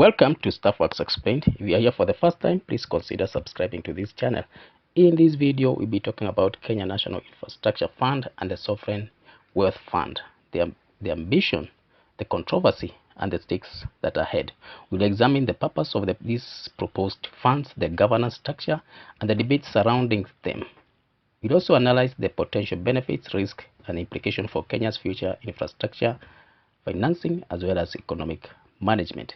Welcome to Staffworks Explained. If you are here for the first time, please consider subscribing to this channel. In this video, we'll be talking about Kenya National Infrastructure Fund and the Sovereign Wealth Fund, the ambition, the controversy, and the stakes that are ahead. We'll examine the purpose of these proposed funds, the governance structure, and the debates surrounding them. We'll also analyze the potential benefits, risk, and implication for Kenya's future infrastructure financing as well as economic management.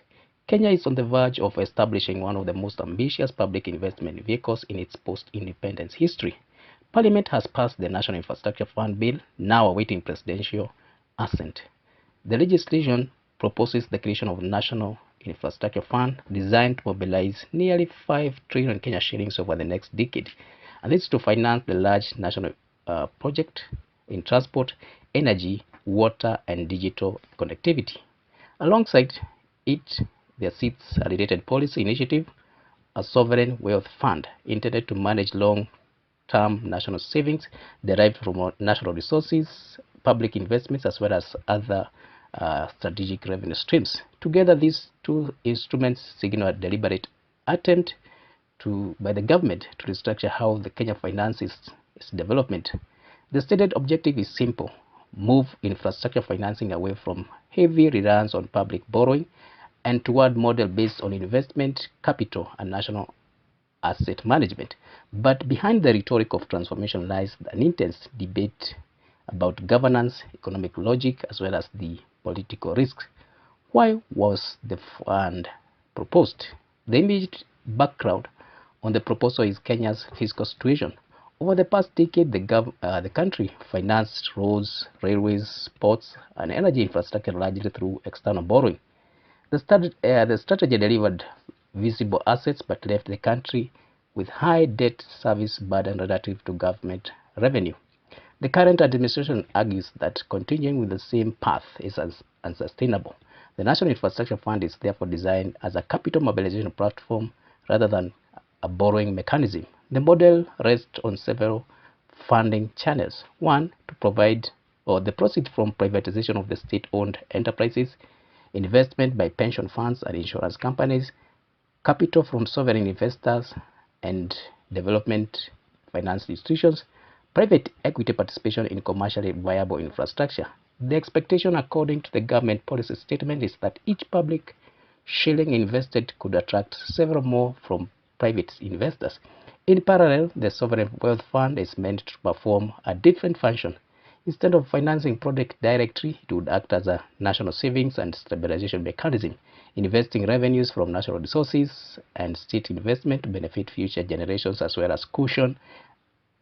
Kenya is on the verge of establishing one of the most ambitious public investment vehicles in its post-independence history. Parliament has passed the National Infrastructure Fund Bill, now awaiting presidential assent. The legislation proposes the creation of a National Infrastructure Fund designed to mobilize nearly 5 trillion Kenya shillings over the next decade, and this is to finance the large national project in transport, energy, water, and digital connectivity. Alongside it, there sits a related policy initiative, a sovereign wealth fund intended to manage long-term national savings derived from natural resources, public investments, as well as other strategic revenue streams. Together, these two instruments signal a deliberate attempt by the government to restructure how the Kenya finances its development. The stated objective is simple: move infrastructure financing away from heavy reliance on public borrowing and toward model based on investment, capital, and national asset management. But behind the rhetoric of transformation lies an intense debate about governance, economic logic, as well as the political risks. Why was the fund proposed? The immediate background on the proposal is Kenya's fiscal situation. Over the past decade, the country financed roads, railways, ports, and energy infrastructure largely through external borrowing. The strategy delivered visible assets but left the country with high debt service burden relative to government revenue. The current administration argues that continuing with the same path is unsustainable. The National Infrastructure Fund is therefore designed as a capital mobilization platform rather than a borrowing mechanism. The model rests on several funding channels. One, to provide the proceeds from privatization of the state-owned enterprises, investment by pension funds and insurance companies, capital from sovereign investors and development finance institutions, private equity participation in commercially viable infrastructure. The expectation, according to the government policy statement, is that each public shilling invested could attract several more from private investors. In parallel, the Sovereign Wealth Fund is meant to perform a different function. Instead of financing projects directly, it would act as a national savings and stabilization mechanism, investing revenues from natural resources and state investment to benefit future generations as well as cushion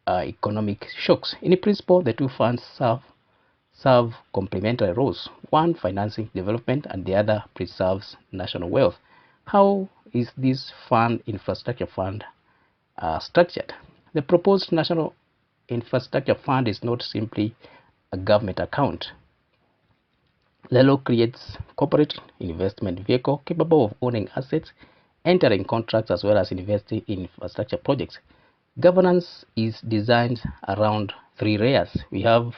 economic shocks. In principle, the two funds serve complementary roles. One financing development and the other preserves national wealth. How is this infrastructure fund structured? The proposed National Infrastructure Fund is not simply a government account. The law creates corporate investment vehicle capable of owning assets, entering contracts, as well as investing in infrastructure projects. Governance is designed around 3 layers. We have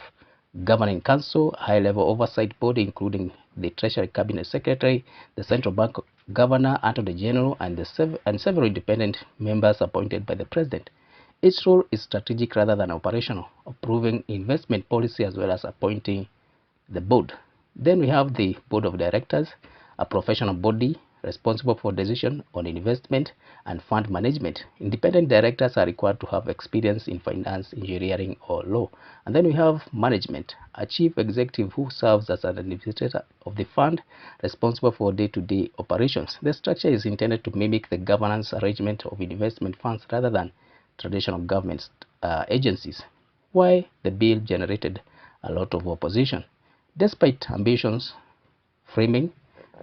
Governing Council, a high-level oversight body including the Treasury Cabinet Secretary, the Central Bank Governor, Attorney General, and several independent members appointed by the President. Its role is strategic rather than operational, approving investment policy as well as appointing the board. Then we have the Board of Directors, a professional body responsible for decision on investment and fund management. Independent directors are required to have experience in finance, engineering, or law. And then we have management, a chief executive who serves as an administrator of the fund, responsible for day-to-day operations. The structure is intended to mimic the governance arrangement of investment funds rather than traditional government agencies. Why the bill generated a lot of opposition? Despite ambitions framing,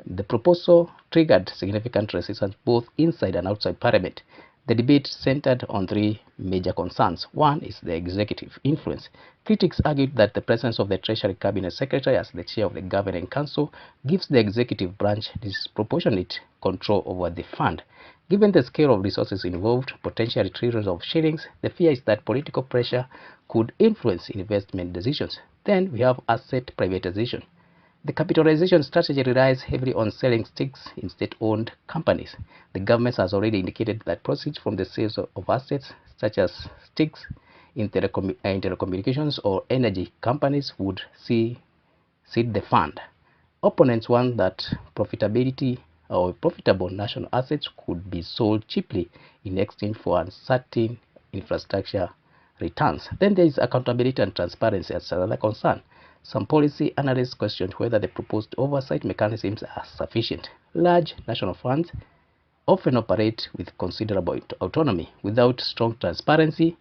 the proposal triggered significant resistance both inside and outside Parliament. The debate centered on 3 major concerns. One is the executive influence. Critics argued that the presence of the Treasury Cabinet Secretary as the chair of the Governing Council gives the executive branch disproportionate control over the fund. Given the scale of resources involved, potentially trillions of shillings, the fear is that political pressure could influence investment decisions. Then we have asset privatization. The capitalization strategy relies heavily on selling stakes in state-owned companies. The government has already indicated that proceeds from the sales of assets such as stakes in telecommunications or energy companies would seed the fund. Opponents want that profitable national assets could be sold cheaply in exchange for uncertain infrastructure returns. Then there is accountability and transparency as another concern. Some policy analysts questioned whether the proposed oversight mechanisms are sufficient. Large national funds often operate with considerable autonomy. Without strong transparency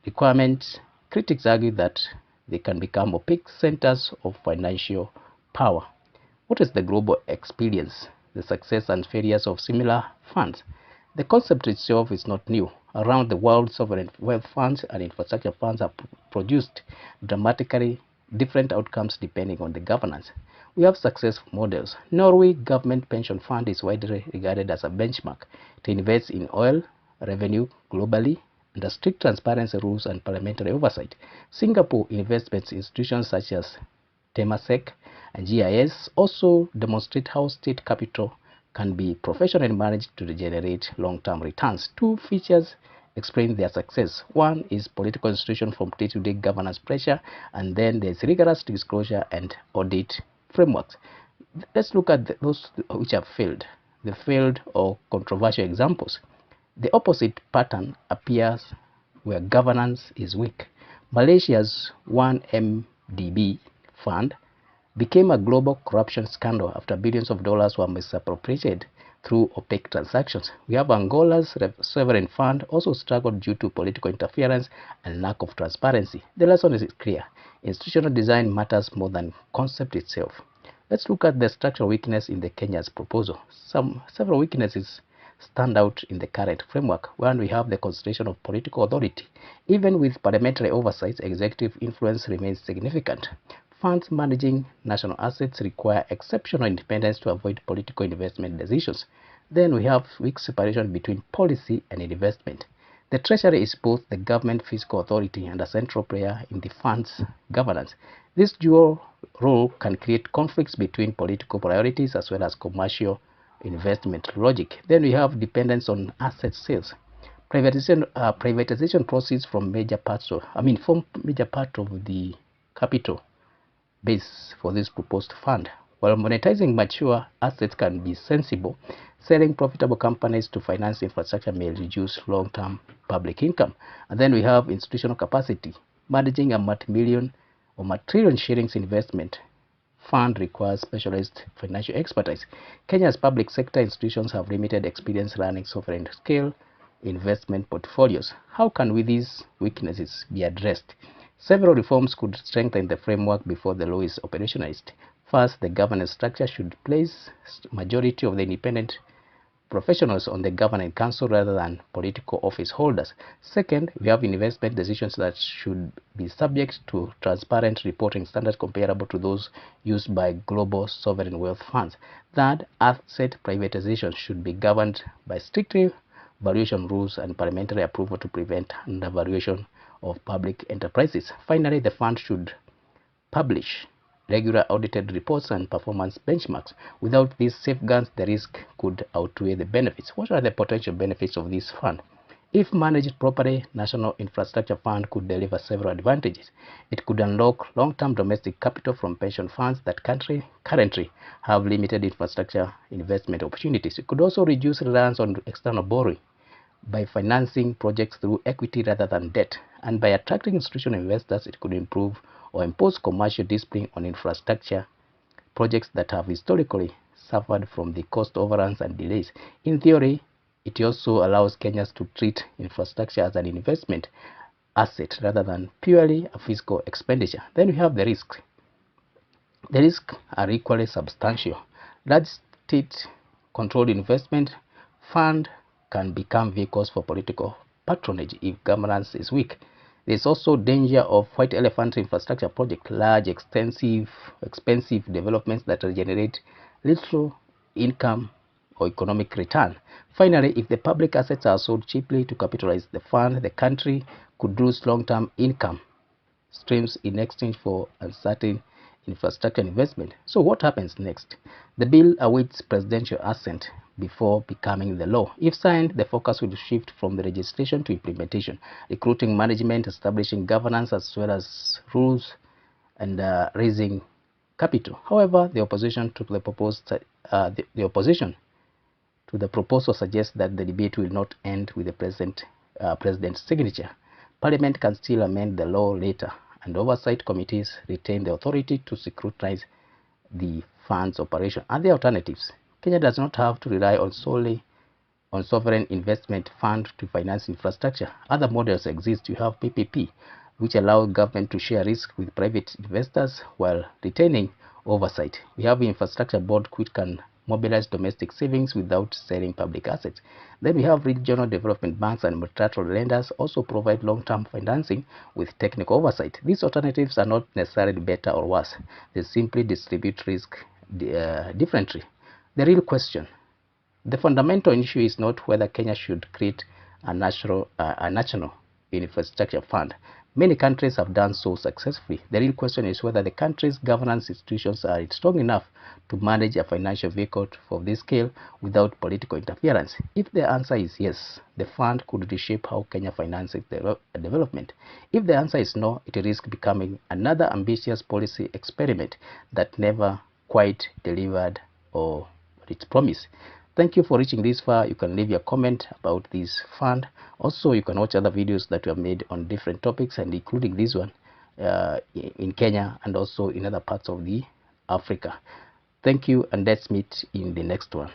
requirements, critics argue that they can become opaque centers of financial power. What is the global experience, the success and failures of similar funds? The concept itself is not new. Around the world, sovereign wealth funds and infrastructure funds have produced dramatically different outcomes depending on the governance. We have successful models. Norway Government Pension Fund is widely regarded as a benchmark. It invests in oil revenue globally under strict transparency rules and parliamentary oversight. Singapore investment institutions such as Temasek and GIS also demonstrate how state capital can be professionally managed to generate long-term returns. Two features explain their success. One is political institution from day-to-day governance pressure, and then there's rigorous disclosure and audit frameworks. Let's look at those which have failed, the failed or controversial examples. The opposite pattern appears where governance is weak. Malaysia's 1MDB fund became a global corruption scandal after billions of dollars were misappropriated through opaque transactions. We have Angola's sovereign fund also struggled due to political interference and lack of transparency. The lesson is clear. Institutional design matters more than concept itself. Let's look at the structural weakness in the Kenya's proposal. Several weaknesses stand out in the current framework. One, we have the concentration of political authority. Even with parliamentary oversight, executive influence remains significant. Funds managing national assets require exceptional independence to avoid political investment decisions. Then we have weak separation between policy and investment. The Treasury is both the government fiscal authority and a central player in the fund's governance. This dual role can create conflicts between political priorities as well as commercial investment logic. Then we have dependence on asset sales. Privatization proceeds from major part of the capital base for this proposed fund. While monetizing mature assets can be sensible, selling profitable companies to finance infrastructure may reduce long-term public income. And then we have institutional capacity. Managing a multi-million or multi-trillion shillings investment fund requires specialized financial expertise. Kenya's public sector institutions have limited experience running sovereign scale investment portfolios. How can these weaknesses be addressed? Several reforms could strengthen the framework before the law is operationalized. First, the governance structure should place majority of the independent professionals on the governing council rather than political office holders. Second, we have investment decisions that should be subject to transparent reporting standards comparable to those used by global sovereign wealth funds. Third, asset privatization should be governed by strictly valuation rules and parliamentary approval to prevent undervaluation of public enterprises. Finally, the fund should publish regular audited reports and performance benchmarks. Without these safeguards, the risk could outweigh the benefits. What are the potential benefits of this fund? If managed properly, National Infrastructure Fund could deliver several advantages. It could unlock long-term domestic capital from pension funds that currently have limited infrastructure investment opportunities. It could also reduce reliance on external borrowing by financing projects through equity rather than debt, and by attracting institutional investors, it could improve or impose commercial discipline on infrastructure projects that have historically suffered from the cost overruns and delays. In theory, it also allows Kenyans to treat infrastructure as an investment asset rather than purely a fiscal expenditure. Then we have the risks. The risks are equally substantial. Large state-controlled investment fund can become vehicles for political patronage if governance is weak. There is also danger of white elephant infrastructure projects, large, expensive developments that generate little income or economic return. Finally, if the public assets are sold cheaply to capitalize the fund, the country could lose long-term income streams in exchange for uncertain infrastructure investment. So what happens next? The bill awaits presidential assent before becoming the law. If signed, the focus will shift from the registration to implementation, recruiting management, establishing governance, as well as rules, and raising capital. However, the opposition to the opposition to the proposal suggests that the debate will not end with the president's signature. Parliament can still amend the law later, and oversight committees retain the authority to scrutinize the fund's operation. Are there alternatives? Kenya does not have to rely solely on sovereign investment fund to finance infrastructure. Other models exist. You have PPP, which allow government to share risk with private investors while retaining oversight. We have infrastructure board, which can mobilize domestic savings without selling public assets. Then we have regional development banks and multilateral lenders also provide long-term financing with technical oversight. These alternatives are not necessarily better or worse. They simply distribute risk differently. The real question, the fundamental issue, is not whether Kenya should create a national infrastructure fund. Many countries have done so successfully. The real question is whether the country's governance institutions are strong enough to manage a financial vehicle of this scale without political interference. If the answer is yes, the fund could reshape how Kenya finances development. If the answer is no, it risks becoming another ambitious policy experiment that never quite delivered or its promise. Thank you for reaching this far. You can leave your comment about this fund. Also, you can watch other videos that we have made on different topics, and including this one in Kenya and also in other parts of the Africa. Thank you, and let's meet in the next one.